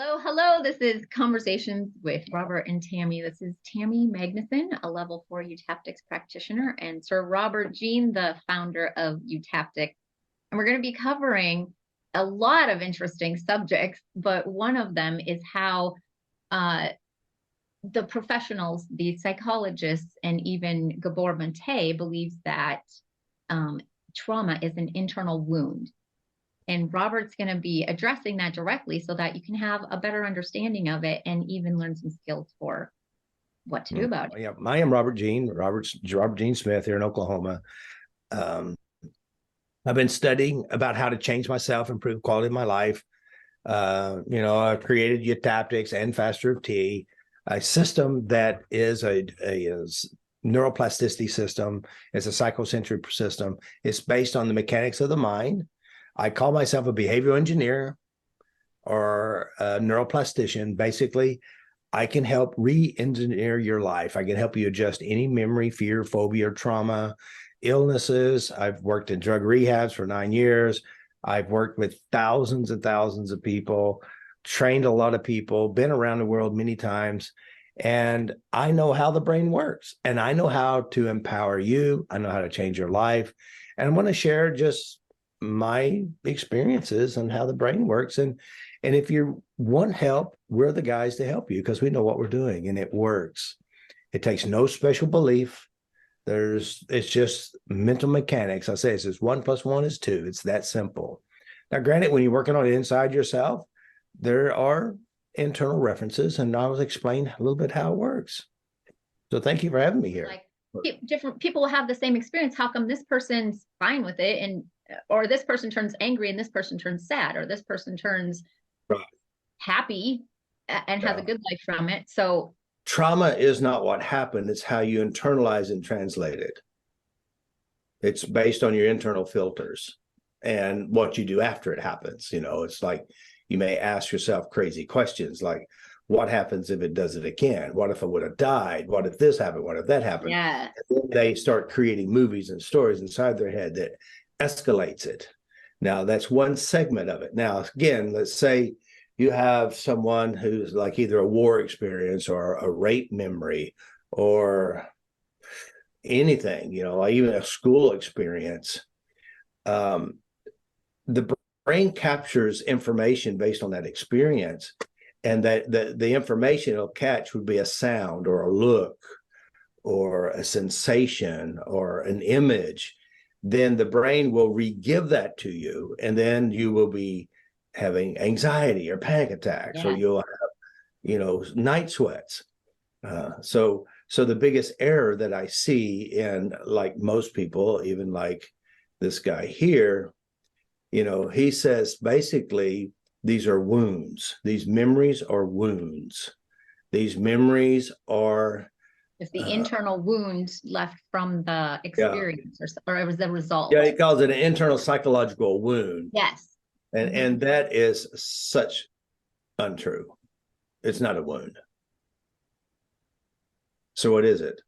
Hello, hello. This is Conversations with Robert and Tammy. This is Tammy Magnuson, a level 4 Utaptics practitioner, and Sir Robert Jean, the founder of Utaptics. And we're going to be covering a lot of interesting subjects, but one of them is how the professionals, the psychologists, and even Gabor Maté believes that trauma is an internal wound. And Robert's going to be addressing that directly so that you can have a better understanding of it and even learn some skills for what to do about it. Yeah, I am Robert Jean, Robert Jean Smith here in Oklahoma. I've been studying about how to change myself, improve quality of my life. I've created Utaptics and FasterEFT, a system that is a neuroplasticity system. It's a psychosensory system. It's based on the mechanics of the mind. I call myself a behavioral engineer or a neuroplastician. Basically, I can help re-engineer your life. I can help you adjust any memory, fear, phobia, trauma, illnesses. I've worked in drug rehabs for 9 years. I've worked with thousands and thousands of people, trained a lot of people, been around the world many times, and I know how the brain works, and I know how to empower you. I know how to change your life, and I want to share just my experiences on how the brain works. And if you want help, we're the guys to help you because we know what we're doing and it works. It takes no special belief. It's just mental mechanics. I say it's just 1 + 1 is 2. It's that simple. Now, granted, when you're working on it inside yourself, there are internal references, and I will explain a little bit how it works. So thank you for having me here. Like different people will have the same experience. How come this person's fine with it or this person turns angry and this person turns sad, or this person turns happy and has a good life from it? So trauma is not what happened. It's how you internalize and translate it. It's based on your internal filters and what you do after it happens. It's like you may ask yourself crazy questions like, what happens if it does it again? What if I would have died? What if this happened? What if that happened? Yeah. And then they start creating movies and stories inside their head that escalates it. Now, that's one segment of it. Now, again, let's say you have someone who's like either a war experience or a rape memory or anything, even a school experience. The brain captures information based on that experience, and that the information it'll catch would be a sound or a look or a sensation or an image. Then the brain will re-give that to you, and then you will be having anxiety or panic attacks, or you'll have, night sweats. So the biggest error that I see in, like, most people, even like this guy here, he says basically these are wounds. These memories are wounds. These memories are it's the internal wounds left from the experience, or it was the result. Yeah, he calls it an internal psychological wound. Yes. And that is such untrue. It's not a wound. So what is it?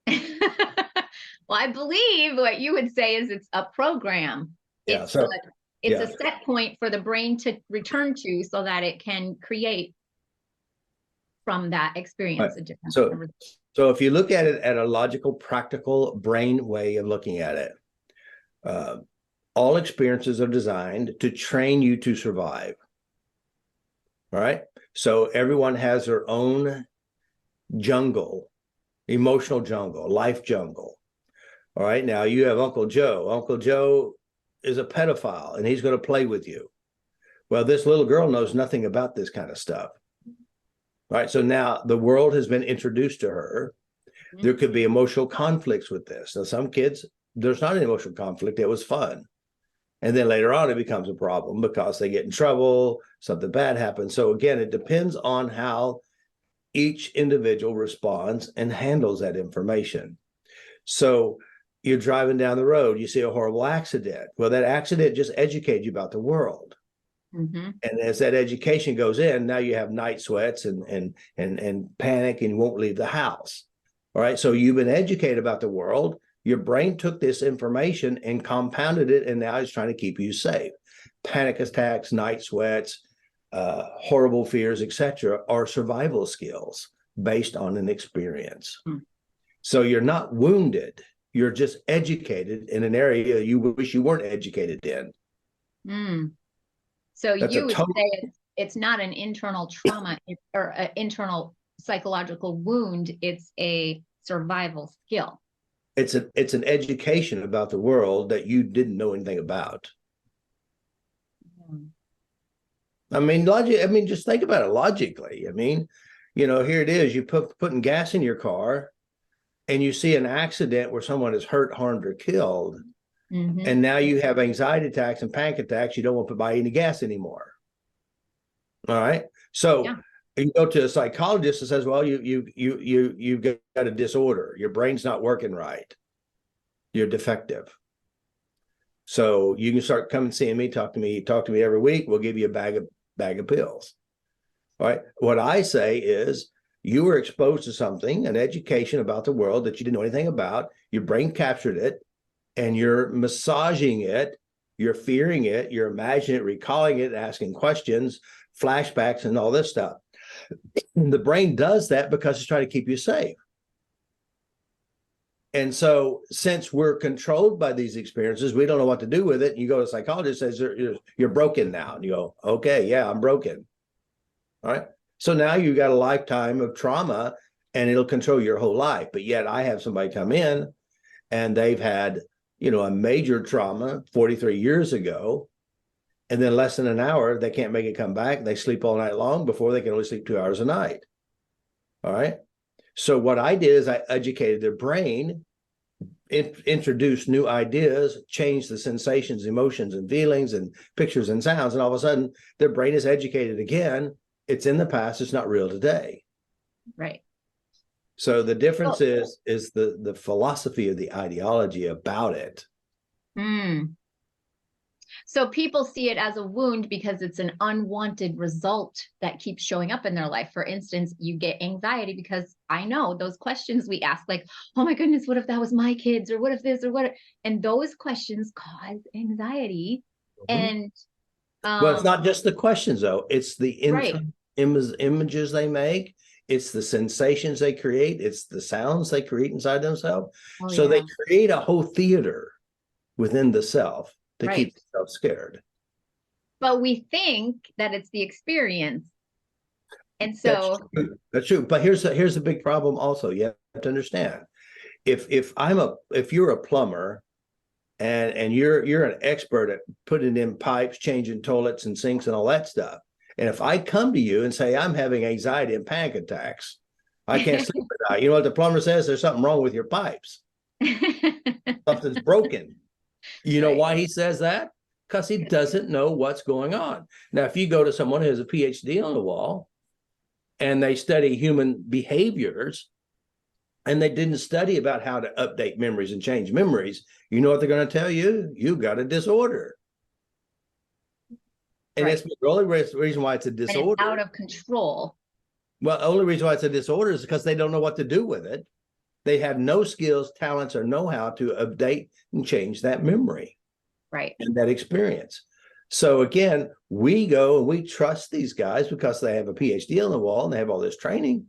Well, I believe what you would say is it's a program. It's a set point for the brain to return to so that it can create from that experience a different So if you look at it at a logical, practical brain way of looking at it, all experiences are designed to train you to survive. All right. So everyone has their own jungle, emotional jungle, life jungle. All right. Now you have Uncle Joe. Uncle Joe is a pedophile and he's going to play with you. Well, this little girl knows nothing about this kind of stuff. All right. So now the world has been introduced to her. There could be emotional conflicts with this. Now, some kids, there's not an emotional conflict. It was fun. And then later on, it becomes a problem because they get in trouble, something bad happens. So again, it depends on how each individual responds and handles that information. So you're driving down the road, you see a horrible accident. Well, that accident just educated you about the world. And as that education goes in, now you have night sweats and panic, and you won't leave the house. All right. So you've been educated about the world. Your brain took this information and compounded it, and now it's trying to keep you safe. Panic attacks, night sweats, horrible fears, etc., are survival skills based on an experience. So you're not wounded. You're just educated in an area you wish you weren't educated in. So That's you a would total. say it's not an internal trauma or an internal psychological wound. It's a survival skill. It's an education about the world that you didn't know anything about. I mean, logic. I mean, just think about it logically. I mean, here it is. You putting gas in your car, and you see an accident where someone is hurt, harmed, or killed, and now you have anxiety attacks and panic attacks. You don't want to buy any gas anymore. All right. So you go to a psychologist and says, "Well, you've got a disorder. Your brain's not working right. You're defective. So you can start coming seeing me, talk to me every week. We'll give you a bag of pills." All right. What I say is you were exposed to something, an education about the world that you didn't know anything about. Your brain captured it and you're massaging it. You're fearing it. You're imagining it, recalling it, asking questions, flashbacks, and all this stuff. And the brain does that because it's trying to keep you safe. And so since we're controlled by these experiences, we don't know what to do with it. And you go to a psychologist, says you're broken now. And you go, okay, yeah, I'm broken. All right. So now you've got a lifetime of trauma and it'll control your whole life. But yet I have somebody come in and they've had, a major trauma 43 years ago. And then less than an hour, they can't make it come back. They sleep all night long. Before they can only sleep 2 hours a night. All right. So what I did is I educated their brain, introduced new ideas, changed the sensations, emotions, and feelings, and pictures and sounds. And all of a sudden, their brain is educated again. It's in the past. It's not real today. Right. So the difference is the philosophy of the ideology about it. So people see it as a wound because it's an unwanted result that keeps showing up in their life. For instance, you get anxiety because I know those questions we ask, like, oh my goodness, what if that was my kids? Or what if this or what? And those questions cause anxiety. And well, it's not just the questions, though. It's the images they make. It's the sensations they create. It's the sounds they create inside themselves. So they create a whole theater within the self to keep themselves scared. But we think that it's the experience. And so that's true. But here's the big problem also. You have to understand. If you're a plumber and you're an expert at putting in pipes, changing toilets and sinks and all that stuff. And if I come to you and say I'm having anxiety and panic attacks, I can't sleep at night. You know what the plumber says? There's something wrong with your pipes. Something's broken. You know why he says that? Because he doesn't know what's going on. Now, if you go to someone who has a PhD on the wall and they study human behaviors and they didn't study about how to update memories and change memories, you know what they're going to tell you? You've got a disorder. And it's the only reason why it's a disorder. And it's out of control. Well, the only reason why it's a disorder is because they don't know what to do with it. They have no skills, talents, or know-how to update and change that memory. Right. And that experience. So again, we go and we trust these guys because they have a PhD on the wall and they have all this training.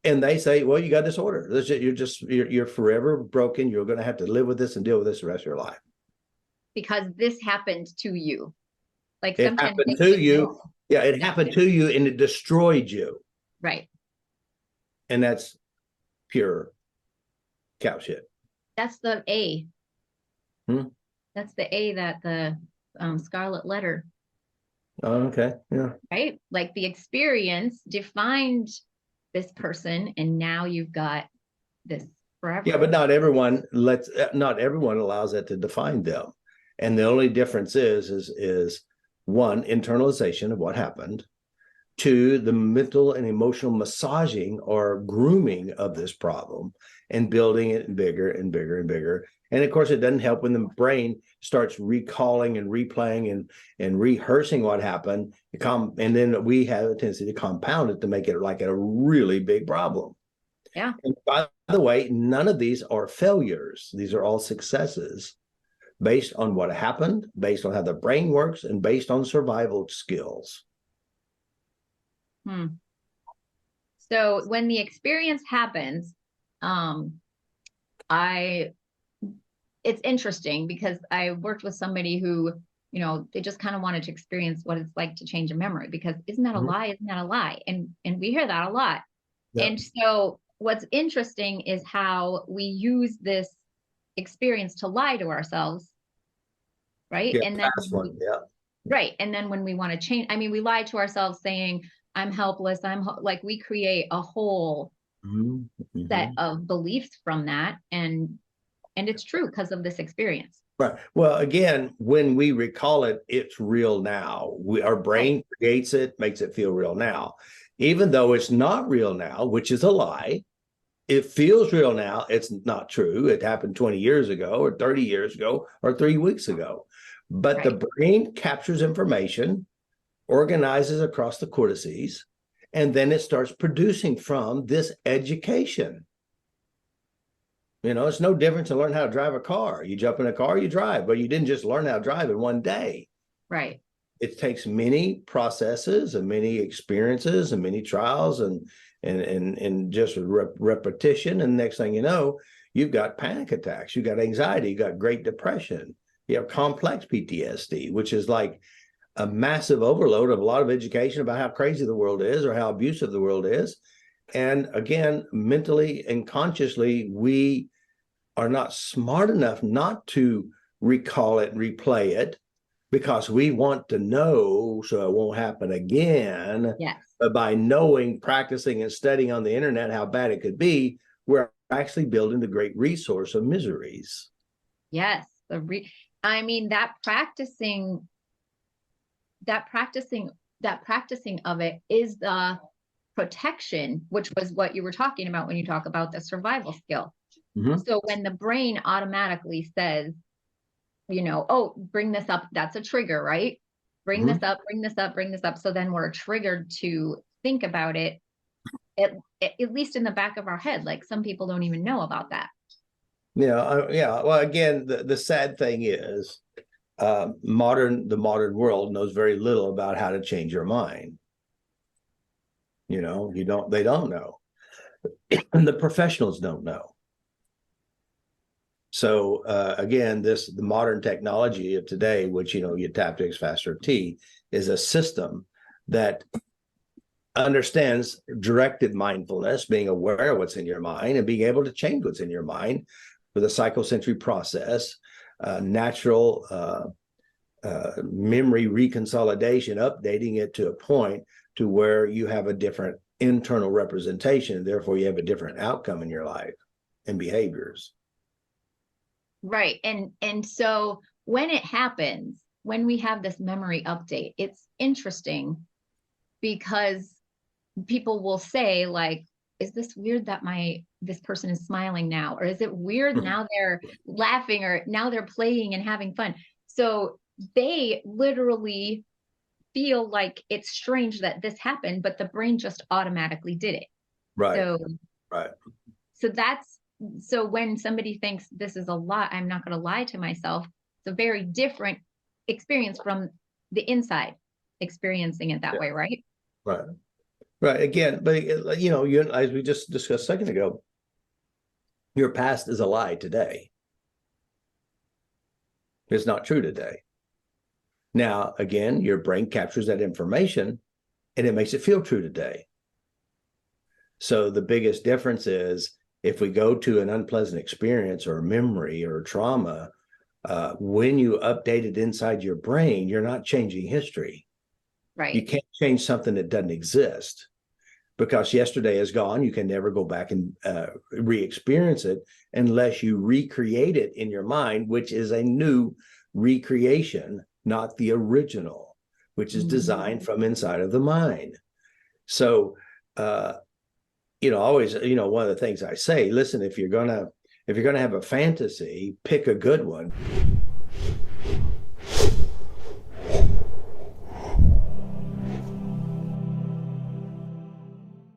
And they say, well, you got disorder. You're forever broken. You're going to have to live with this and deal with this the rest of your life. Because this happened to you. Like it happened to you. Yeah, it happened to you and it destroyed you. Right. And that's pure cow shit. That's the A. That's the A that the Scarlet Letter. Oh, okay. Yeah. Right? Like the experience defined this person and now you've got this forever. Yeah, but not everyone allows that to define them. And the only difference is one, internalization of what happened. Two, the mental and emotional massaging or grooming of this problem and building it bigger and bigger and bigger. And of course, it doesn't help when the brain starts recalling and replaying and rehearsing what happened. And then we have a tendency to compound it to make it like a really big problem. Yeah. And by the way, none of these are failures. These are all successes based on what happened, based on how the brain works, and based on survival skills. Hmm. So when the experience happens, I it's interesting because I worked with somebody who, they just kind of wanted to experience what it's like to change a memory because isn't that a Mhm. lie? Isn't that a lie? And we hear that a lot. Yeah. And so what's interesting is how we use this experience to lie to ourselves, right? Yeah. And then Last one. Yeah. right. And then when we want to change, I mean, we lie to ourselves saying, I'm helpless. Like we create a whole Mhm. set Mhm. of beliefs from that. And it's true because of this experience. Right. Well, again, when we recall it, it's real now. Our Right. brain creates it, makes it feel real now. Even though it's not real now, which is a lie, it feels real now. It's not true. It happened 20 years ago, or 30 years ago, or 3 weeks ago. But the Right. brain captures information, organizes across the cortices, and then it starts producing from this education. It's no different to learn how to drive a car. You jump in a car, you drive, but you didn't just learn how to drive in one day. Right. It takes many processes and many experiences and many trials and just repetition. And next thing you know, you've got panic attacks, you've got anxiety, you've got Great Depression, you have complex PTSD, which is like a massive overload of a lot of education about how crazy the world is or how abusive the world is. And again, mentally and consciously, we are not smart enough not to recall it and replay it because we want to know so it won't happen again. Yes. But by knowing, practicing, and studying on the internet how bad it could be, we're actually building the great resource of miseries. Yes. I mean, that practicing, that practicing of it is the protection, which was what you were talking about when you talk about the survival skill. Mm-hmm. So when the brain automatically says, oh, bring this up, that's a trigger, right? Bring Mm-hmm. this up, bring this up, bring this up. So then we're triggered to think about it, at, at least in the back of our head. Like some people don't even know about that. Yeah. Well, again, the sad thing is, the modern world knows very little about how to change your mind. They don't know, and the professionals don't know. So again, the modern technology of today, which you tap to FasterEFT, is a system that understands directed mindfulness, being aware of what's in your mind and being able to change what's in your mind with a psychosensory process, natural memory reconsolidation, updating it to a point to where you have a different internal representation, and therefore you have a different outcome in your life and behaviors. Right. And so when it happens, when we have this memory update, it's interesting because people will say like, is this weird that this person is smiling now? Or is it weird now they're laughing or now they're playing and having fun? So they literally feel like it's strange that this happened, but the brain just automatically did it. Right. So Right. so that's so when somebody thinks this is a lie, I'm not going to lie to myself. It's a very different experience from the inside experiencing it that Yeah. way, right? Right. Right. Again, but as we just discussed a second ago, your past is a lie today. It's not true today. Now, again, your brain captures that information and it makes it feel true today. So the biggest difference is if we go to an unpleasant experience or a memory or a trauma, when you update it inside your brain, you're not changing history. You Right. can't change something that doesn't exist because yesterday is gone. You can never go back and re-experience it unless you recreate it in your mind, which is a new recreation, not the original, which is designed from inside of the mind. So, always, one of the things I say, listen, if you're gonna have a fantasy, pick a good one.